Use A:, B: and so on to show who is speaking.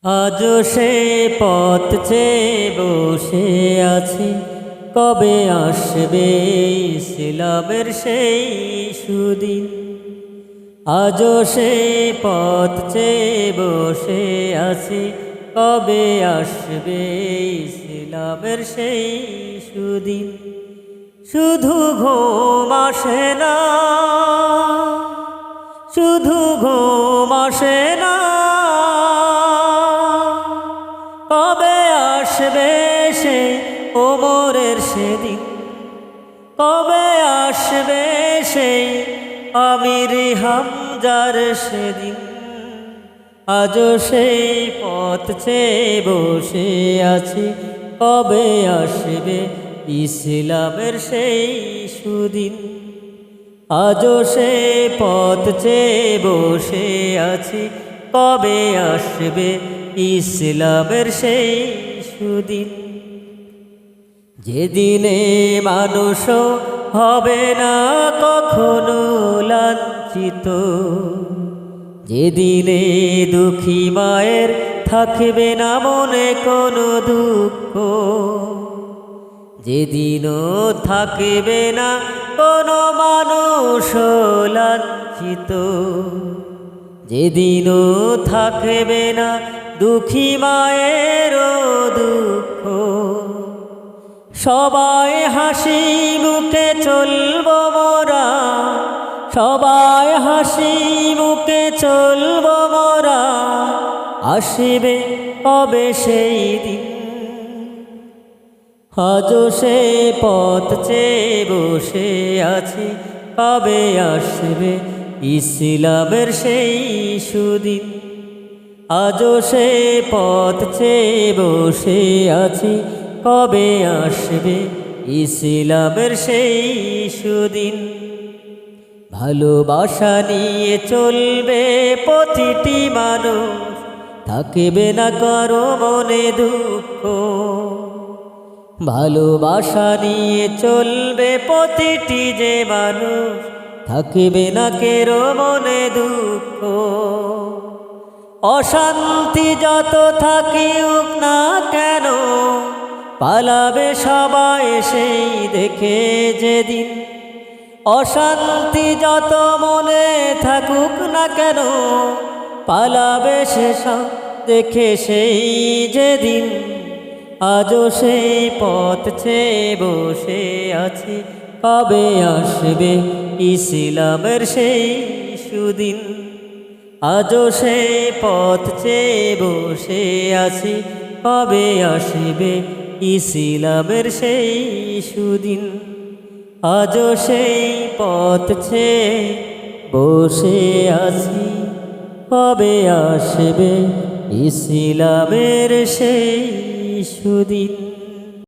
A: আজও সে পথ চেয়ে বসে আছি, কবে আসবে ইসলামের সেই সুদিন। আজও সে পথ চেয়ে বসে আছি, কবে আসবে ইসলামের সেই সুদিন। শুধু ঘুম আসে না, শুধু ঘুম আসে না, কবে আসবে সে ওমরের সেদিন, কবে আসবে সেই আমির হামজার সেদিন। আজও সেই পথ চেয়ে বসে আছি, কবে আসবে ইসলামের সেই সুদিন। আজও সে পথ চেয়ে বসে আছি, কবে আসবে ইসলামের সেই সুদিন। যেদিনে মানুষ হবে না কখনো লাঞ্ছিত, যেদিনে দুঃখী মায়ের থাকবে না মনে কোনো দুঃখ, যেদিনও থাকবে না কোনো মানুষ লাঞ্ছিত, যেদিনও থাকবে না দুঃখী মায়ের দুঃখ। সবাই হাসি মুখে চলব মোরা, সবাই হাসি মুখে চলব মোরা, আসবে কবে সেই দিন। আজও সে পথ চেয়ে বসে আছি, কবে আসবে ইসলামের সেই সুদিন। আজও সে পথ চেয়ে বসে আছি, কবে আসবে ইসলামের সেই সুদিন। ভালোবাসা নিয়ে চলবে প্রতিটি মানুষ, থাকবে না কারো মনে দুঃখ। ভালোবাসা নিয়ে চলবে প্রতিটি যে মানুষ, থাকবে না কেরো মনে দুঃখ। অশান্তি যত থাকিউক না কেন, পালাবে সবাই সেই দেখে যেদিন। অশান্তি যত মনে থাকুক না কেন, পালাবে সে সব দেখে সেই যেদিন। আজও সেই পথ চেয়ে বসে আছি, কবে আসবে ইসলামের সেই সুদিন। আজও সেই পথ চেয়ে বসে আছি, কবে আসবে ইসলামের সেই সুদিন। আজও সেই পথ চেয়ে বসে আছি, কবে আসবে ইসলামের সেই সুদিন।